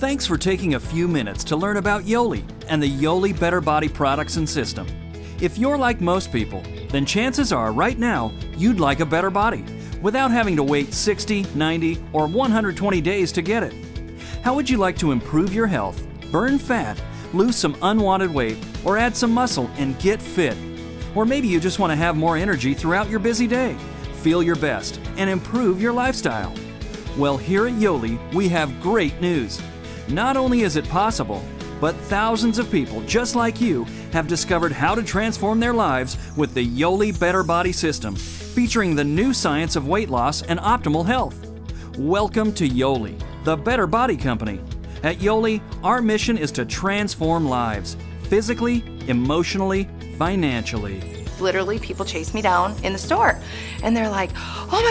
Thanks for taking a few minutes to learn about Yoli and the Yoli Better Body products and system. If you're like most people, then chances are right now you'd like a better body without having to wait 60, 90, or 120 days to get it. How would you like to improve your health, burn fat, lose some unwanted weight, or add some muscle and get fit? Or maybe you just want to have more energy throughout your busy day, feel your best, and improve your lifestyle. Well, here at Yoli, we have great news. Not only is it possible, but thousands of people just like you have discovered how to transform their lives with the Yoli Better Body System, featuring the new science of weight loss and optimal health. Welcome to Yoli, the Better Body Company. At Yoli, our mission is to transform lives, physically, emotionally, financially. Literally, people chase me down in the store and they're like, oh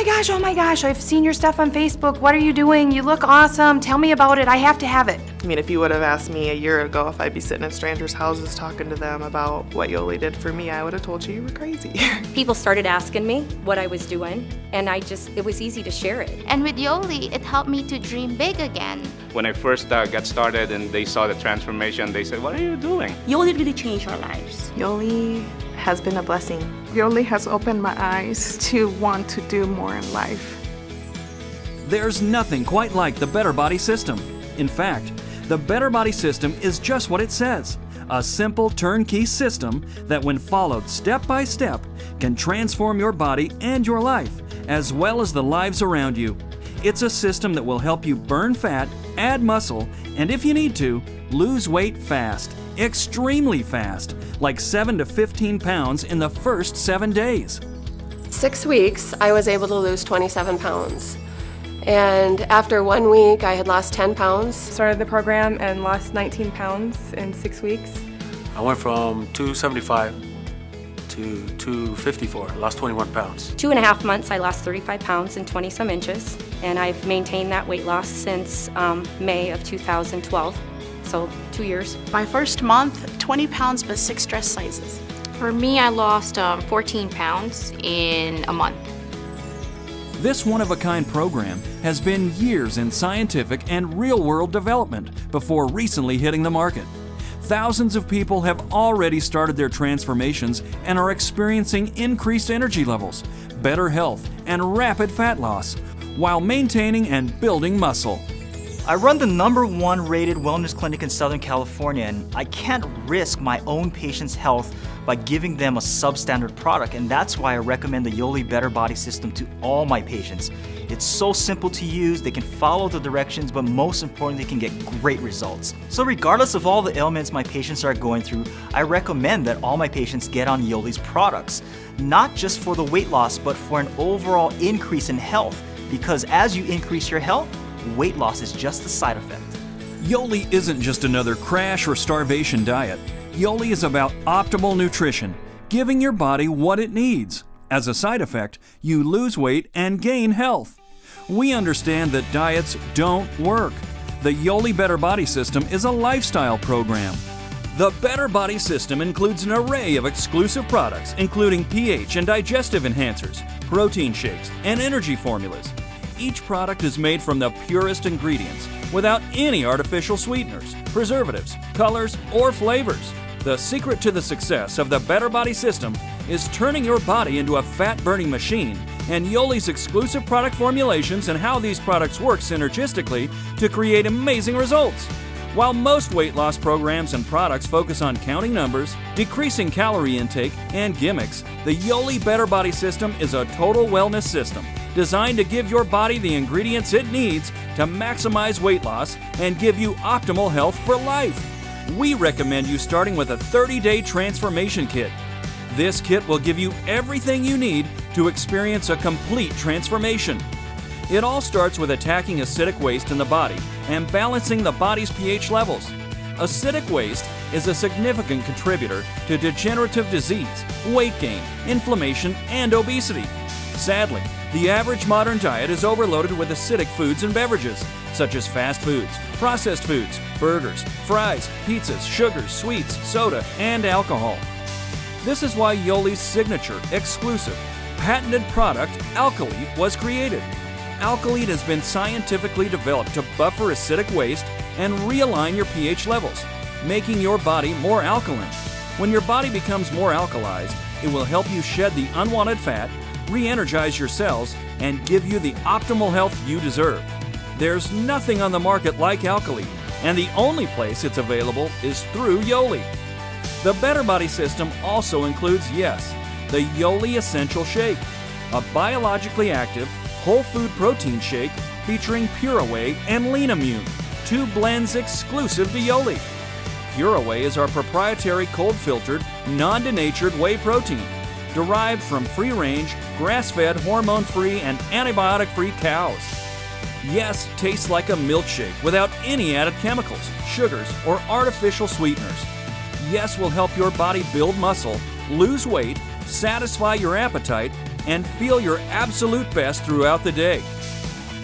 my gosh, I've seen your stuff on Facebook. What are you doing? You look awesome. Tell me about it. I have to have it. I mean, if you would have asked me a year ago if I'd be sitting in strangers' houses talking to them about what Yoli did for me, I would have told you were crazy. People started asking me what I was doing, and it was easy to share it. And with Yoli, it helped me to dream big again. When I first got started and they saw the transformation, they said, what are you doing? Yoli really changed our lives. Yoli has been a blessing. Yoli has opened my eyes to want to do more in life. There's nothing quite like the Better Body System. In fact, the Better Body System is just what it says. A simple turnkey system that, when followed step by step, can transform your body and your life, as well as the lives around you. It's a system that will help you burn fat, add muscle, and if you need to, lose weight fast. Extremely fast, like 7 to 15 pounds in the first 7 days. 6 weeks, I was able to lose 27 pounds. And after 1 week, I had lost 10 pounds. Started the program and lost 19 pounds in 6 weeks. I went from 275 to 254, lost 21 pounds. 2.5 months, I lost 35 pounds and 20-some inches, and I've maintained that weight loss since May of 2012. So 2 years. My first month, 20 pounds but 6 dress sizes. For me, I lost 14 pounds in a month. This one-of-a-kind program has been years in scientific and real-world development before recently hitting the market. Thousands of people have already started their transformations and are experiencing increased energy levels, better health, and rapid fat loss, while maintaining and building muscle. I run the #1 rated wellness clinic in Southern California, and I can't risk my own patients' health by giving them a substandard product, and that's why I recommend the Yoli Better Body System to all my patients. It's so simple to use, they can follow the directions, but most importantly, they can get great results. So regardless of all the ailments my patients are going through, I recommend that all my patients get on Yoli's products. Not just for the weight loss, but for an overall increase in health, because as you increase your health, weight loss is just a side effect. Yoli isn't just another crash or starvation diet. Yoli is about optimal nutrition, giving your body what it needs. As a side effect, you lose weight and gain health. We understand that diets don't work. The Yoli Better Body System is a lifestyle program. The Better Body System includes an array of exclusive products, including pH and digestive enhancers, protein shakes, and energy formulas. Each product is made from the purest ingredients, without any artificial sweeteners, preservatives, colors, or flavors. The secret to the success of the Better Body System is turning your body into a fat-burning machine, and Yoli's exclusive product formulations and how these products work synergistically to create amazing results. While most weight loss programs and products focus on counting numbers, decreasing calorie intake, and gimmicks, the Yoli Better Body System is a total wellness system designed to give your body the ingredients it needs to maximize weight loss and give you optimal health for life. We recommend you starting with a 30-day transformation kit. This kit will give you everything you need to experience a complete transformation. It all starts with attacking acidic waste in the body and balancing the body's pH levels. Acidic waste is a significant contributor to degenerative disease, weight gain, inflammation, and obesity. Sadly, the average modern diet is overloaded with acidic foods and beverages, such as fast foods, processed foods, burgers, fries, pizzas, sugars, sweets, soda, and alcohol. This is why Yoli's signature, exclusive, patented product, Alkalite, was created. Alkalite has been scientifically developed to buffer acidic waste and realign your pH levels, making your body more alkaline. When your body becomes more alkalized, it will help you shed the unwanted fat, re-energize your cells, and give you the optimal health you deserve. There's nothing on the market like Alkali, and the only place it's available is through Yoli. The Better Body system also includes, yes, the Yoli Essential Shake, a biologically active, whole food protein shake featuring Pure-Away and Lean Immune, 2 blends exclusive to Yoli. Pure-Away is our proprietary cold-filtered, non-denatured whey protein, derived from free-range, grass-fed, hormone-free, and antibiotic-free cows. Yes, tastes like a milkshake without any added chemicals, sugars, or artificial sweeteners. Yes will help your body build muscle, lose weight, satisfy your appetite, and feel your absolute best throughout the day.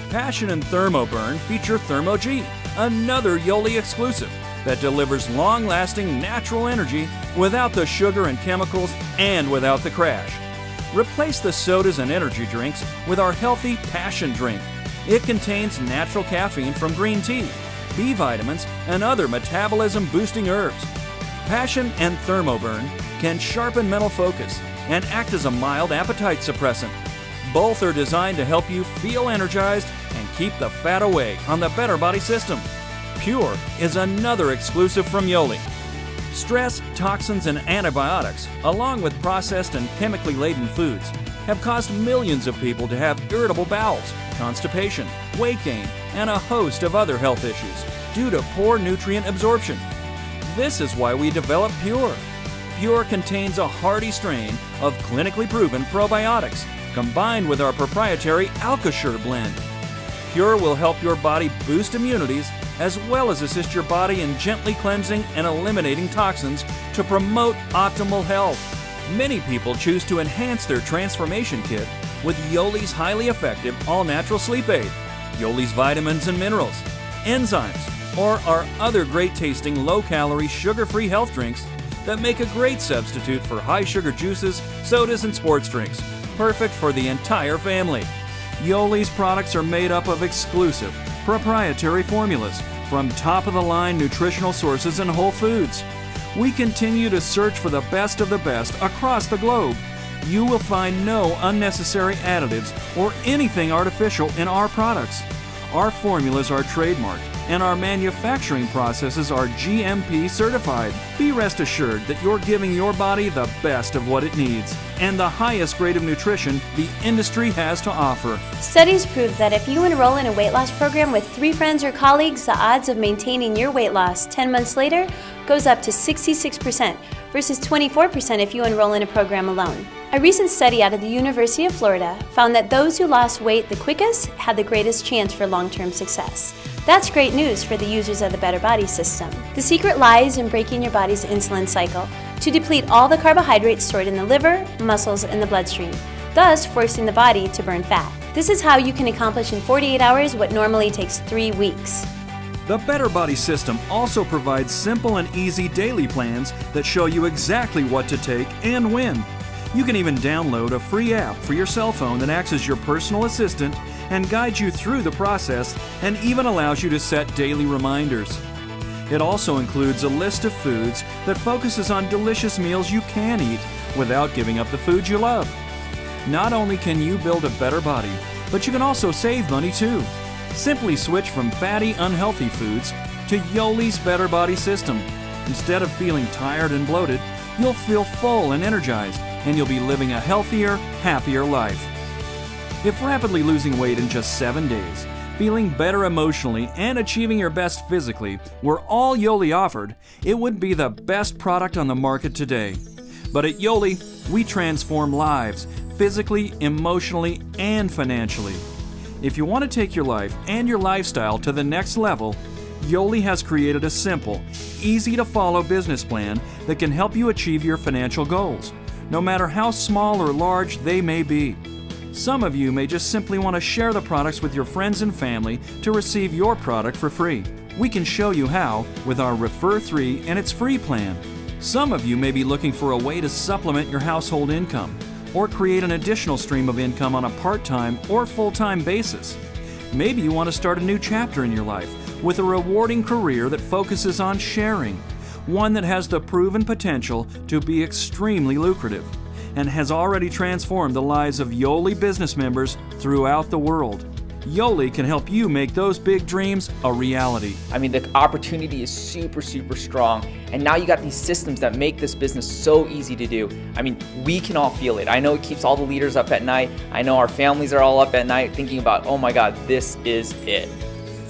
Passion and ThermoBurn feature ThermoG, another Yoli exclusive that delivers long-lasting natural energy without the sugar and chemicals and without the crash. Replace the sodas and energy drinks with our healthy Passion drink. It contains natural caffeine from green tea, B vitamins, and other metabolism-boosting herbs. Passion and ThermoBurn can sharpen mental focus and act as a mild appetite suppressant. Both are designed to help you feel energized and keep the fat away on the Better Body system. Pure is another exclusive from Yoli. Stress, toxins, and antibiotics, along with processed and chemically laden foods, have caused millions of people to have irritable bowels, constipation, weight gain, and a host of other health issues due to poor nutrient absorption. This is why we developed Pure. Pure contains a hearty strain of clinically proven probiotics combined with our proprietary AlkaSure blend. Pure will help your body boost immunities as well as assist your body in gently cleansing and eliminating toxins to promote optimal health. Many people choose to enhance their transformation kit with Yoli's highly effective all-natural sleep aid, Yoli's vitamins and minerals, enzymes, or our other great-tasting low-calorie, sugar-free health drinks that make a great substitute for high-sugar juices, sodas, and sports drinks, perfect for the entire family. Yoli's products are made up of exclusive, proprietary formulas from top-of-the-line nutritional sources and whole foods. We continue to search for the best of the best across the globe. You will find no unnecessary additives or anything artificial in our products. Our formulas are trademarked and our manufacturing processes are GMP certified. Be rest assured that you're giving your body the best of what it needs and the highest grade of nutrition the industry has to offer. Studies prove that if you enroll in a weight loss program with 3 friends or colleagues, the odds of maintaining your weight loss 10 months later goes up to 66% versus 24% if you enroll in a program alone. A recent study out of the University of Florida found that those who lost weight the quickest had the greatest chance for long-term success. That's great news for the users of the Better Body system. The secret lies in breaking your body's insulin cycle to deplete all the carbohydrates stored in the liver, muscles, and the bloodstream, thus forcing the body to burn fat. This is how you can accomplish in 48 hours what normally takes 3 weeks. The Better Body system also provides simple and easy daily plans that show you exactly what to take and when. You can even download a free app for your cell phone that acts as your personal assistant and guides you through the process and even allows you to set daily reminders. It also includes a list of foods that focuses on delicious meals you can eat without giving up the foods you love. Not only can you build a better body, but you can also save money too. Simply switch from fatty, unhealthy foods to Yoli's Better Body system. Instead of feeling tired and bloated, you'll feel full and energized, and you'll be living a healthier, happier life. If rapidly losing weight in just 7 days, feeling better emotionally, and achieving your best physically were all Yoli offered, it would be the best product on the market today. But at Yoli, we transform lives, physically, emotionally, and financially. If you want to take your life and your lifestyle to the next level, Yoli has created a simple, easy-to-follow business plan that can help you achieve your financial goals, no matter how small or large they may be. Some of you may just simply want to share the products with your friends and family to receive your product for free. We can show you how with our Refer 3 and its free plan. Some of you may be looking for a way to supplement your household income or create an additional stream of income on a part-time or full-time basis. Maybe you want to start a new chapter in your life with a rewarding career that focuses on sharing, one that has the proven potential to be extremely lucrative, and has already transformed the lives of Yoli business members throughout the world. Yoli can help you make those big dreams a reality. I mean, the opportunity is super, super strong. And now you got these systems that make this business so easy to do. I mean, we can all feel it. I know it keeps all the leaders up at night. I know our families are all up at night thinking about, oh my God, this is it.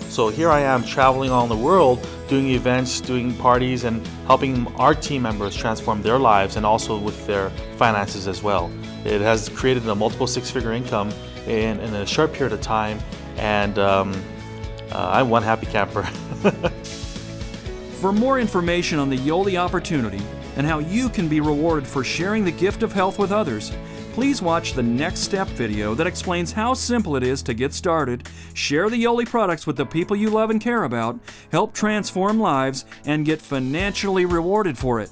So here I am traveling all the world, doing events, doing parties, and helping our team members transform their lives and also with their finances as well. It has created a multiple six-figure income in a short period of time, and I'm one happy camper. For more information on the Yoli opportunity and how you can be rewarded for sharing the gift of health with others, please watch the next step video that explains how simple it is to get started, share the Yoli products with the people you love and care about, help transform lives, and get financially rewarded for it.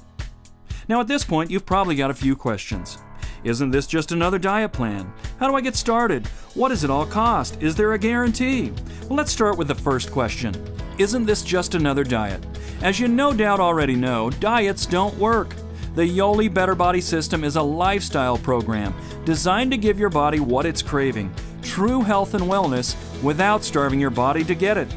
Now at this point, you've probably got a few questions. Isn't this just another diet plan? How do I get started? What does it all cost? Is there a guarantee? Well, let's start with the first question. Isn't this just another diet? As you no doubt already know, diets don't work. The Yoli Better Body System is a lifestyle program designed to give your body what it's craving, true health and wellness, without starving your body to get it.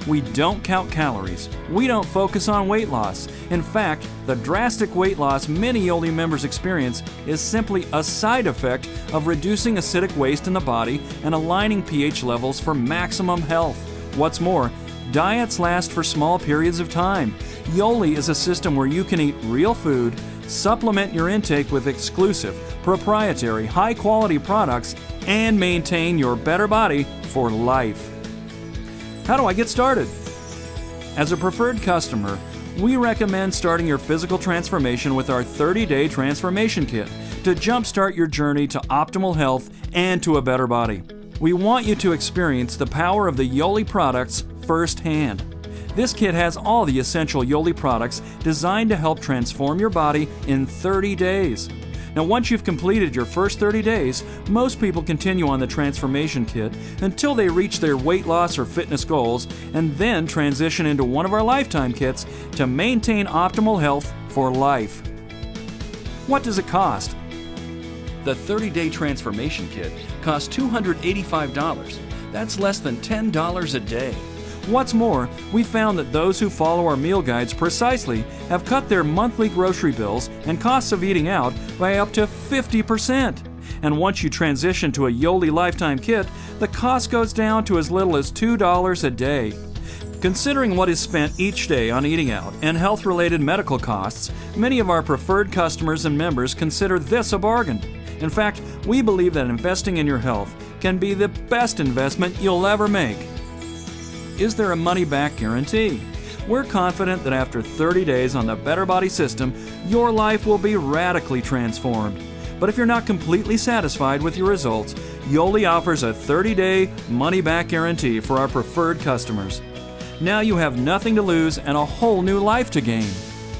We don't count calories. We don't focus on weight loss. In fact, the drastic weight loss many Yoli members experience is simply a side effect of reducing acidic waste in the body and aligning pH levels for maximum health. What's more, diets last for small periods of time. Yoli is a system where you can eat real food, supplement your intake with exclusive, proprietary, high-quality products, and maintain your better body for life. How do I get started? As a preferred customer, we recommend starting your physical transformation with our 30-day transformation kit to jumpstart your journey to optimal health and to a better body. We want you to experience the power of the Yoli products firsthand. This kit has all the essential Yoli products designed to help transform your body in 30 days. Now, once you've completed your first 30 days, most people continue on the transformation kit until they reach their weight loss or fitness goals and then transition into one of our lifetime kits to maintain optimal health for life. What does it cost? The 30-day transformation kit costs $285. That's less than $10 a day. What's more, we found that those who follow our meal guides precisely have cut their monthly grocery bills and costs of eating out by up to 50%. And once you transition to a Yoli Lifetime Kit, the cost goes down to as little as $2 a day. Considering what is spent each day on eating out and health-related medical costs, many of our preferred customers and members consider this a bargain. In fact, we believe that investing in your health can be the best investment you'll ever make. Is there a money-back guarantee? We're confident that after 30 days on the Better Body System, your life will be radically transformed. But if you're not completely satisfied with your results, Yoli offers a 30-day money-back guarantee for our preferred customers. Now you have nothing to lose and a whole new life to gain.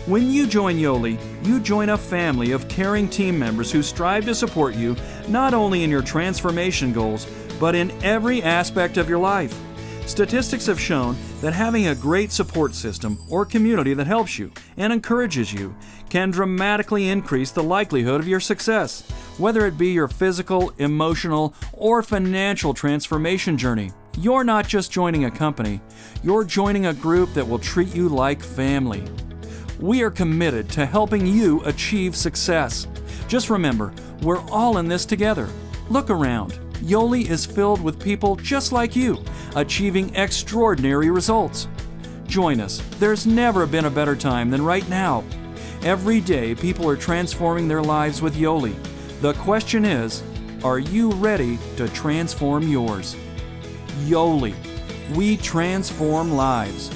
When you join Yoli, you join a family of caring team members who strive to support you not only in your transformation goals, but in every aspect of your life. Statistics have shown that having a great support system or community that helps you and encourages you can dramatically increase the likelihood of your success, whether it be your physical, emotional, or financial transformation journey. You're not just joining a company, you're joining a group that will treat you like family. We are committed to helping you achieve success. Just remember, we're all in this together. Look around. Yoli is filled with people just like you, achieving extraordinary results. Join us. There's never been a better time than right now. Every day, people are transforming their lives with Yoli. The question is, are you ready to transform yours? Yoli. We transform lives.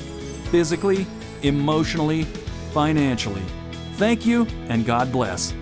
Physically, emotionally, financially. Thank you, and God bless.